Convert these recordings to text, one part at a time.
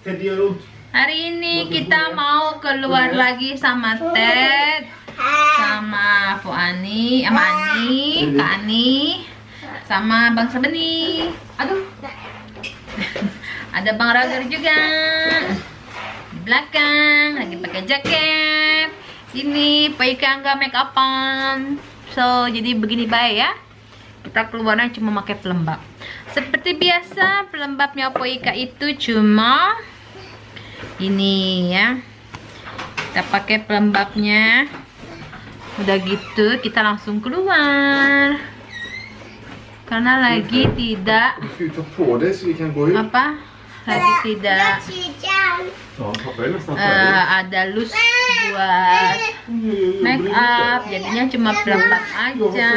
Hari ini kita mau keluar lagi sama Ted, sama Po Ani, sama Ani, Kak Ani, sama Bang Sabeni. Aduh, ada Bang Rager juga di belakang, lagi pakai jaket. Ini Paika nggak make upan, so jadi begini baik ya. Kita keluarnya cuma pakai pelembab. Seperti biasa, pelembabnya Paika itu cuma ini ya. Kita pakai pelembabnya. Udah gitu kita langsung keluar. Karena lagi tidak apa? Lagi tidak ada loose buat make up, jadinya cuma pelembab aja.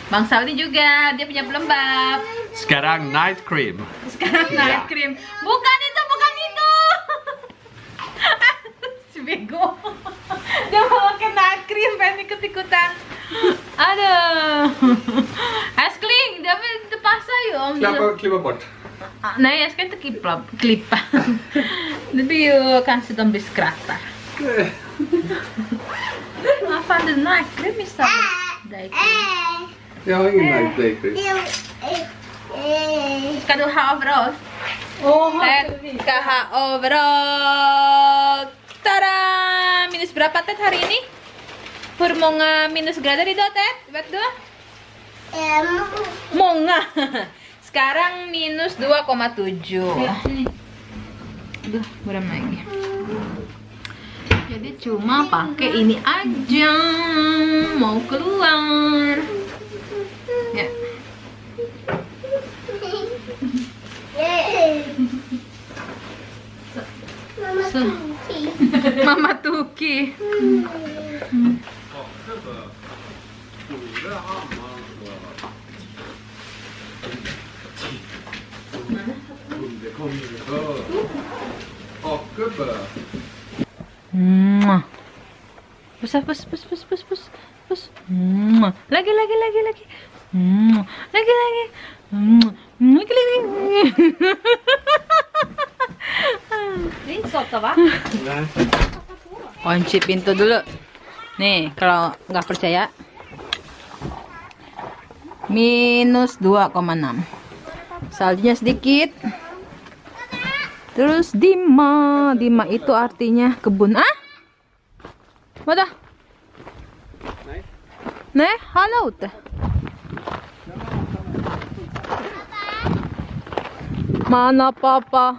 Bang Saudi juga dia punya pelembab. Sekarang night cream. Sekarang night cream. Bukan itu, bukan itu. Si bego. Dia mau pakai night cream, pengen ikut-ikutan. Aduh. Älskling, det vill inte passa ju om du... Klippa bort. Nej, jag ska inte klippa. Det blir ju kanske de blir skrattar. Vad fan, du nightcream istället. Jag har ingen night day cream. Ska du ha overall? Ted ska ha overall. Tada! Minus berapa Ted hari ini? Hur många minusgrader idag Ted? Vet du? Många. Sekarang minus 2,7. Aduh, buram lagi. Jadi cuma pakai ini aja mau keluar. Ya. So. Mama Tuki. Pus. Lagi. Lagi. Ini soto, Pak? Kunci pintu dulu. Nih, kalau nggak percaya. Minus 2,6. Saljunya sedikit. Terus Dima itu artinya kebun. Ah? Mana? Nej, hallå ute. Mana papa?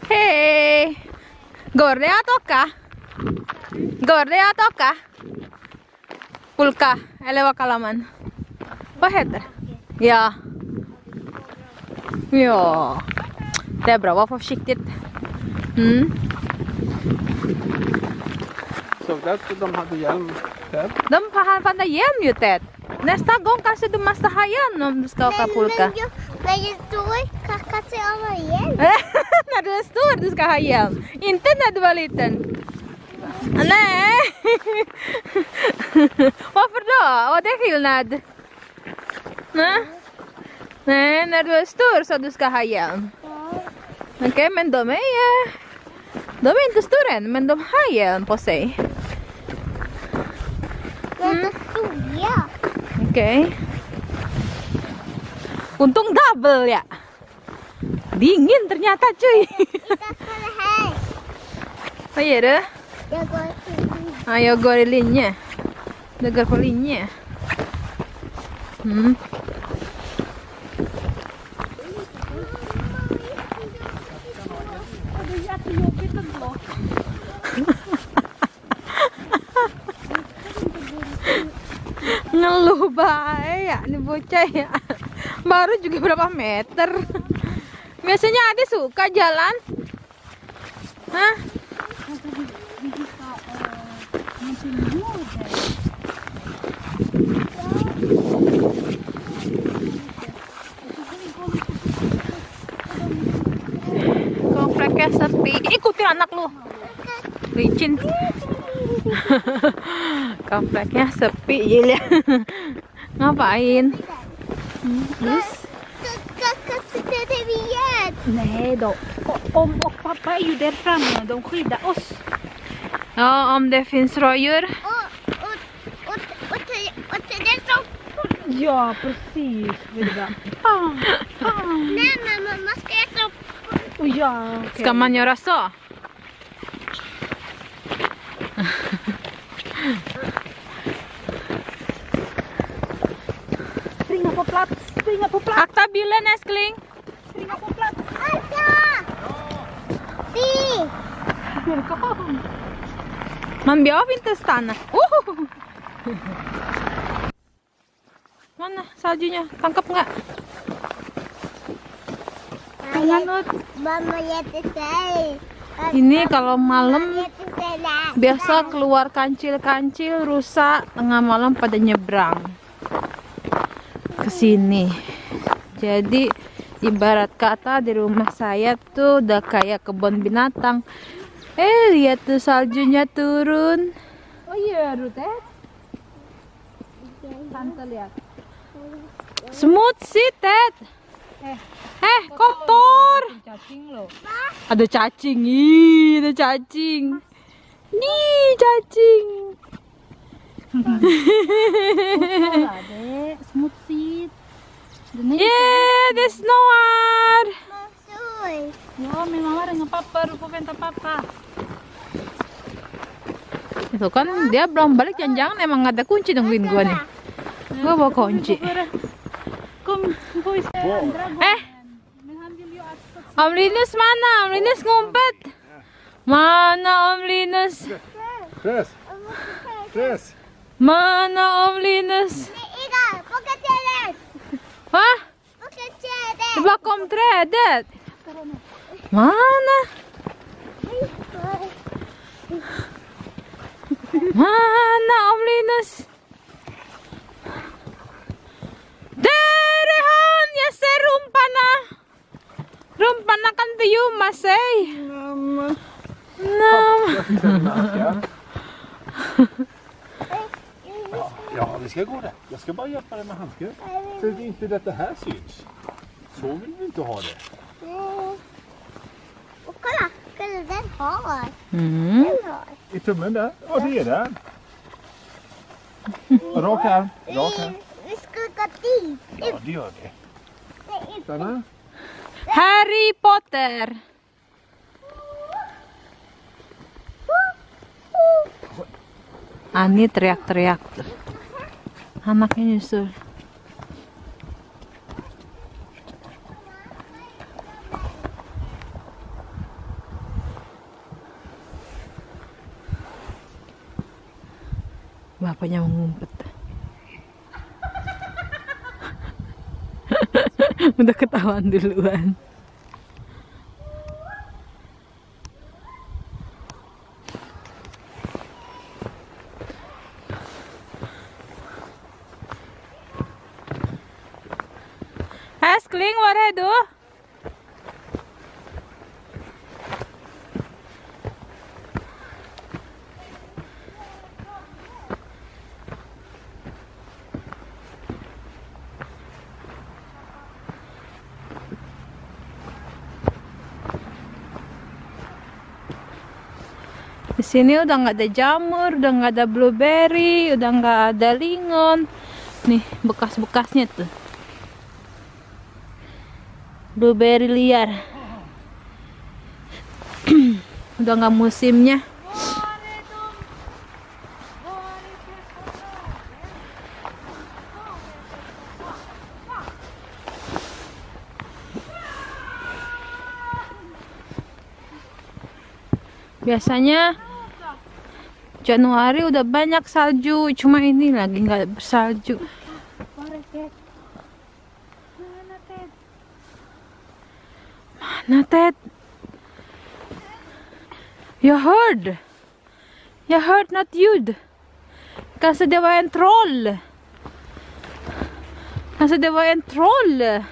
Hej! Går det att åka? Går det att åka? Pulka, eller vad kallar man? Vad heter det? Ja. Ja. Det är bra, var försiktigt. Såg du att de hade hjälm? De hade hjälm ju Ted. Nästa gång kanske du måste ha hjälm om du ska åka pulka. När jag står kanske jag har hjälm. När du är stor du ska ha hjälm. Inte när du var liten. Nej. Varför då? Vad är skillnad? Nej, när du är stor så du ska ha hjälm. Okej, men de är inte stora än, men de har hjälm på sig. Okej. Untung double ya. Dingin ternyata cuy. Vad gör du? Jag går i linje. Du går på linje. Ngeluh baik ya, ini bocah ya. Baru juga berapa meter. Biasanya Ade suka jalan. Hah? anak lu. Licin. Kompleknya sepi, Jil ya. Ngapain? Terus? Kasih lihat. Nej då. Om och pappa är ju där framme. De skyddar oss. Ja, om det finns rådjur. Och det är så. Ja, precis. Frida. Nej, men man ska äta upp. Och ja, okej. Ska man göra så? Springa på plats. Springa på plats. Akta bilen, älskling. Springa på plats. Akta! Vi! Man behöver inte stanna. Mana saljunya? Tangkap nggak? Mama jättesej. Ini kalau malam biasa keluar kancil-kancil rusa tengah malam pada nyebrang ke sini. Jadi ibarat kata di rumah saya tuh udah kayak kebun binatang. Lihat tuh saljunya turun. Vad gör du det? Tante lihat. Smutsig, Ted. Kotor. Cacing loh. Ada cacing. Ih, ada cacing. Nih, cacing. Kolla, det är smutsigt. Yeah, det snöar. Ja, min mamma ringer pappa. Du får vänta pappa. Itu kan dia belum balik, jangan-jangan emang ada kunci nungguin gua nih. Gua bawa kunci. Kom, får vi se dragon. Men han vill ju att... Om Linus mana? Om Linus ngumpet. Mana Om Linus? Press. Press. Mana Om Linus? Ida, buka trädet. Va? Buka trädet. Bakom trädet. Mana? Mana Om Linus? Där är han! Jag ser rumparna! Rumparna kan inte gömma sig. Ja, vi ska gå där. Jag ska bara hjälpa dig med handsken. Så att inte detta här syns. Så vill vi inte ha det. Och kolla, den har. Hmm. Den har. I tummen där. Ja, det är den. Rak arm. Rak arm. Vi ska gå dit. Ja, det gör det. Stanna. Harry Potter. Ani teriak-teriak tuh. Anaknya nyusul. Bapaknya mengumpet. Udah ketahuan duluan. Älskling, var är du? Di sini udah nggak ada jamur, udah nggak ada blueberry, udah nggak ada lingon. Nih bekas-bekasnya tuh. Blueberry liar. Udah nggak musimnya. Biasanya Januari udah banyak salju, cuma ini lagi nggak bersalju. Mana Ted? Jag hörde något ljud. Kanske det var en troll. Kanske det var en troll.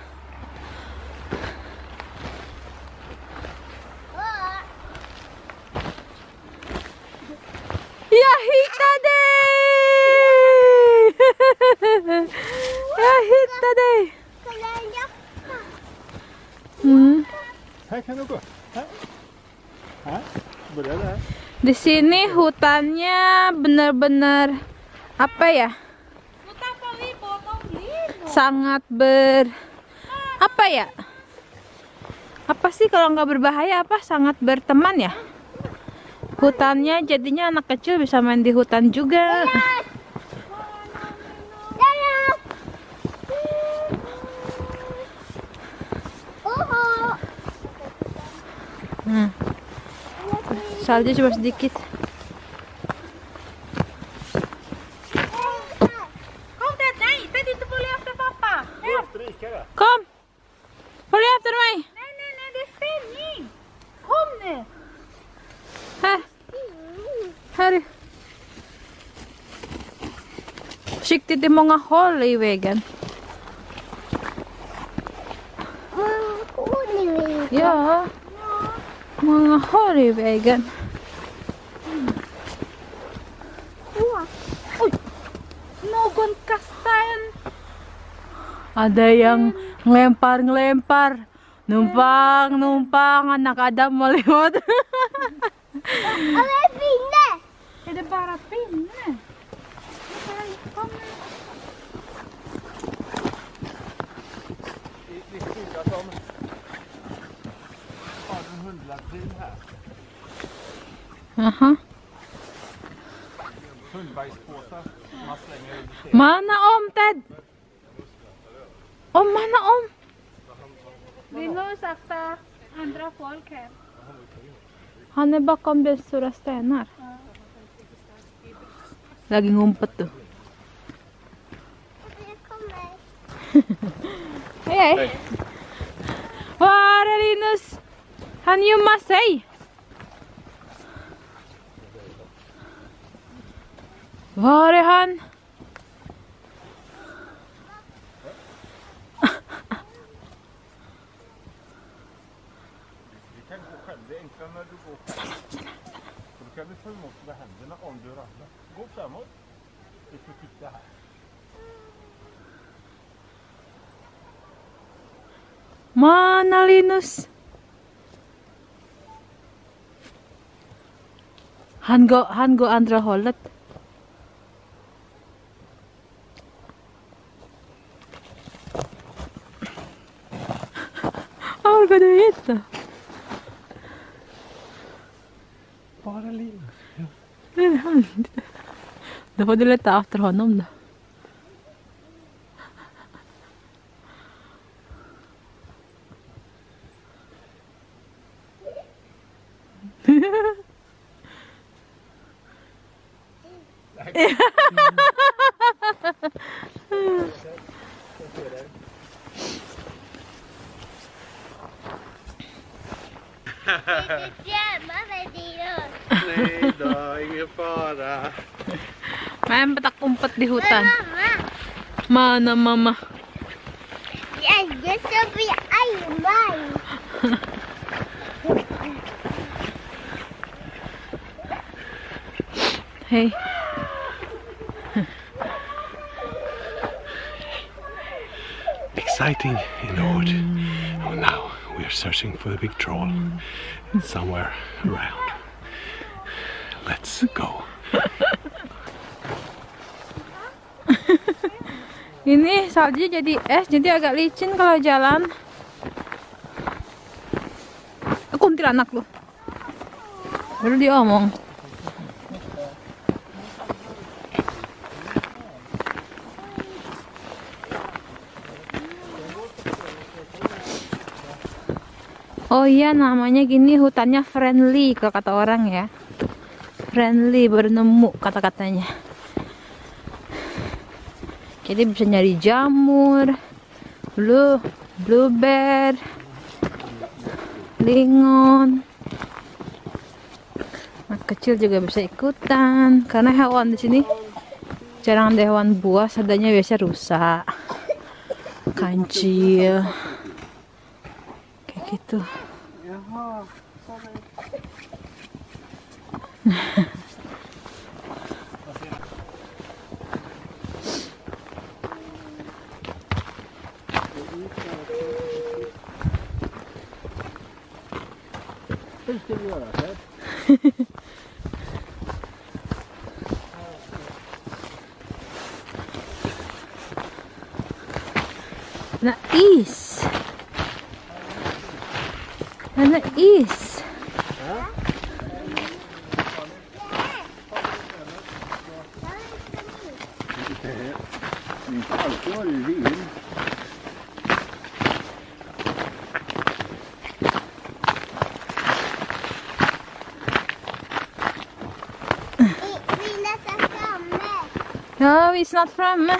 Di sini hutannya benar-benar apa ya? Sangat apa ya? Apa sih kalau nggak berbahaya apa? Sangat berteman ya. Hutannya jadinya anak kecil bisa main di hutan juga. Salju cuma sedikit. Kom Ted, nej! Ted inte följa efter pappa! Kom! Följ efter mig! Nej, nej, nej, det är stängning! Kom nu! Här! Här! Försiktigt, det är många hål i vägen. Ja, många hål i vägen. Någon kastar en... Ada yang ngelempar-ngelempar. Numpang, anak Adam mau lewat. Är det bara pinne? Kom nu. Vi skildrar som har en hundladrin här. Aha. Hundbajspåsar man slänger under scenen. Mana om, Ted? Om, mana om? Vi går sakta andra folk här. Han är bakom den stora stenar. Lagi ngumpet tuh. Hej. Var är Linus? Han gömmer sig. Var är han? Vi kan gå själv, det är enklare när du går själv. Så då kan du ta emot med händerna om du ramlar. Gå framåt. Vi får titta här. Mana Linus? Han går andra hållet. Var går du hit då? Bara Linus. Det är han. Då får du leta efter honom då. Nej då, ingen fara. Main petak umpet di hutan. Mana mama? Jag ska bli armband. Hej. Exciting in the wood. Oh, now we are searching for the big troll. Somewhere around. Let's go. Ini salju jadi es, jadi agak licin kalau jalan. Kuntilanak lu. Baru dia omong. Oh iya, namanya gini hutannya friendly kalau kata orang ya. Friendly, baru nemu kata-katanya. Jadi bisa nyari jamur, blueberry, lingon. Anak kecil juga bisa ikutan karena hewan di sini jarang ada hewan buas, adanya biasa rusa, kancil. Kayak gitu. Hur ska vi göra? Den är is. Den är is. Inte alltid var det ju vin. Ja, vi är snart framme.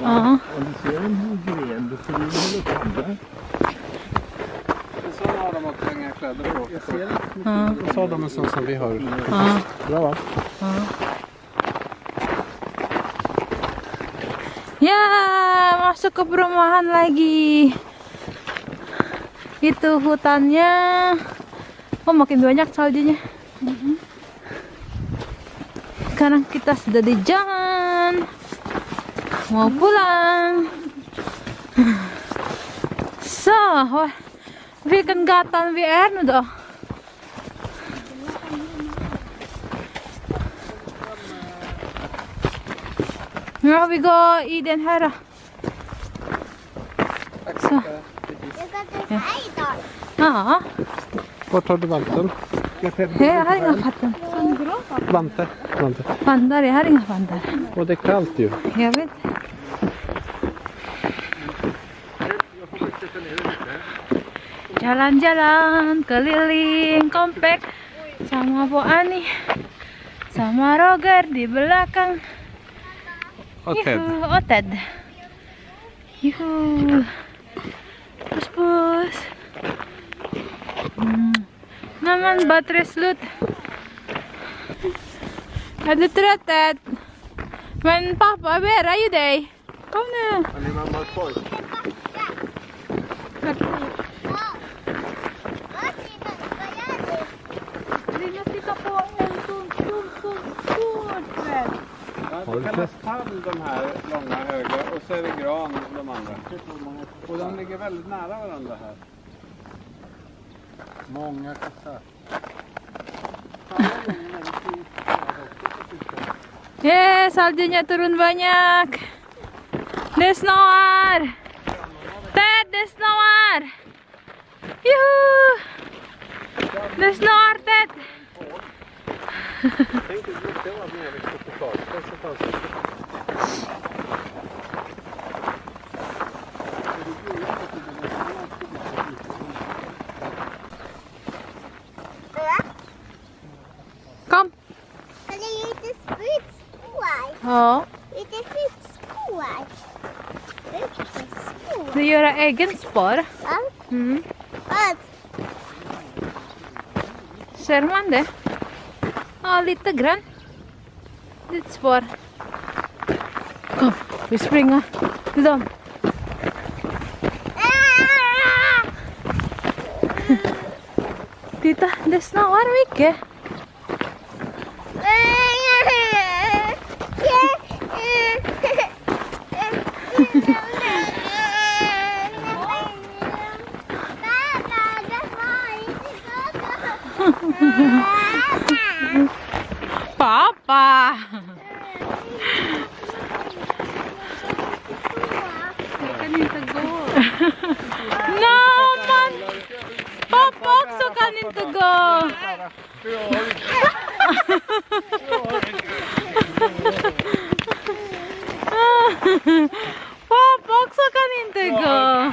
Ja. Och du ser en gren, du får ju lukta. En sån har de också inga kläder på. Jag ser det. Och så har de en sån som vi har. Ja. Bra va? Ya, masuk ke perumahan lagi. Itu hutannya. Oh, makin banyak saljunya. Sekarang kita sudah di jalan. Mau pulang. Så, vilken gatan vi är nu då? Ja, vi går i den här. Så. Ja. Vart har du vanten? Jag har inga vatten. Vante. Vandar, jag har inga vandar. Och det är kallt ju. Jag vet. Jalan-jalan keliling komplek sama Bu Ani sama Roger di belakang. Och Ted. Yuhu, oh Ted. Yuhu. Pus. Naman baterai slut. Är du trött Ted? Men pappa bärar ju dig. Kom nu. Han är mammas pojk. Ja, det kallas tall de här långa höga och så är det gran de andra. Och de ligger väldigt nära varandra här. Många kassar. Saljunya turun banyak. Desnoar. Ted, desnoar. Yuhu. Desnoar, Ted. Tänk dig att det var mer totalt. Kom. Kan det är lite spritspår. Ja, Lite spritspår. du gör egen spår. Ja. Mm. Vad? Ser man det? Ja, lite grann. Lite spår. Kom, vi springer till dem. Titta, det snöar mycket. Pappa! Jag kan inte gå. Nej, man! Pappa också kan inte gå. Pappa också kan inte gå.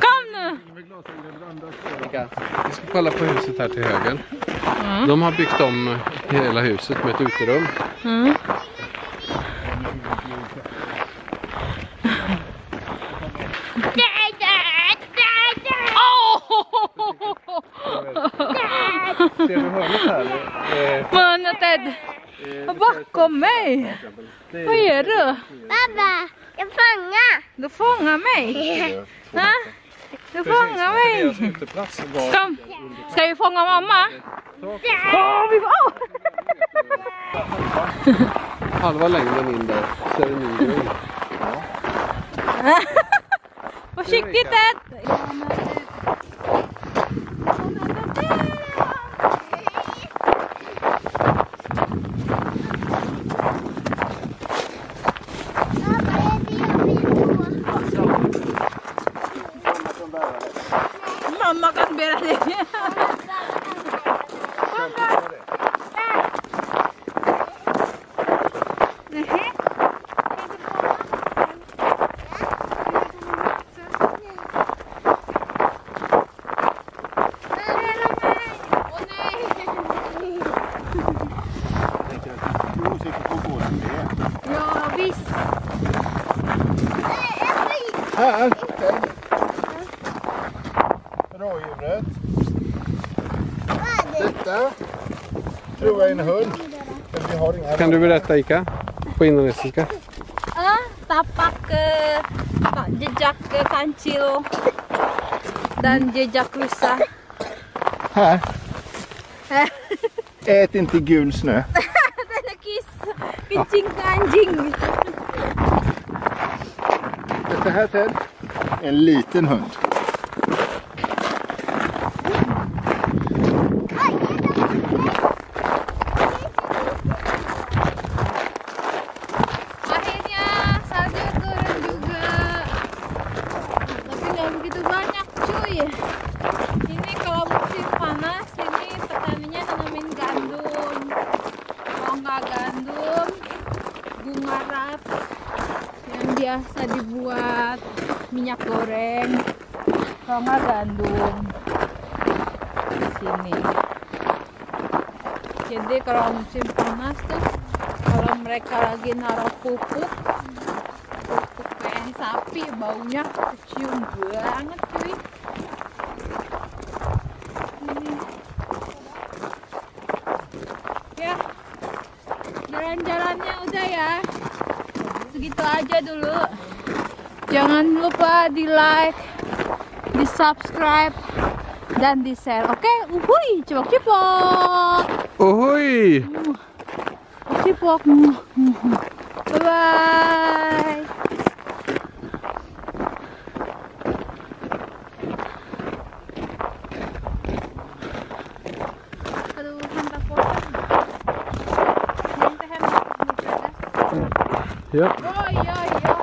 Kom nu! Vi ska kolla på huset här till höger. De har byggt om hela huset med ett uterum. Ser du hörnet här? Men Ted, bakom mig. Vad gör du? Pappa, jag fångar. Du fångar mig. Ha? Du fångar mig. uteplats var Kom, ska vi fånga mamma? Åh, vi får... halva längden in där, så är det min grund. Försiktigt Ed! Mamma kan bära det. Ja, visst. Här! Rådjuret. Detta tror jag är en hund. Men vi har inga. Kan du berätta Ika? På indonesiska? Tapak jejak kancil dan jejak rusa. Här. Ät inte gul snö. Den är kencing anjing. Detta här Ted. En liten hund. Akhirnya salju turun juga. Tapi nggak begitu banyak cuy. Ini kalau musim panas ini petaninya nanamin gandum. Kalau nggak gandum, bunga rap yang biasa dibuat minyak goreng. Kalau nggak gandum di sini. Jadi kalau musim panas tuh, kalau mereka lagi naruh pupuk kayak sapi, baunya kecium banget cuy. Ini. Ya, jalan-jalannya udah ya, segitu aja dulu. Jangan lupa di like, di subscribe, dan di share. Oke, uhuy, cipok-cipok. Ohoj! Cipok. Bye-bye. Aduh, hentak pocong. Hentak. Ja. Oj, oj, oj.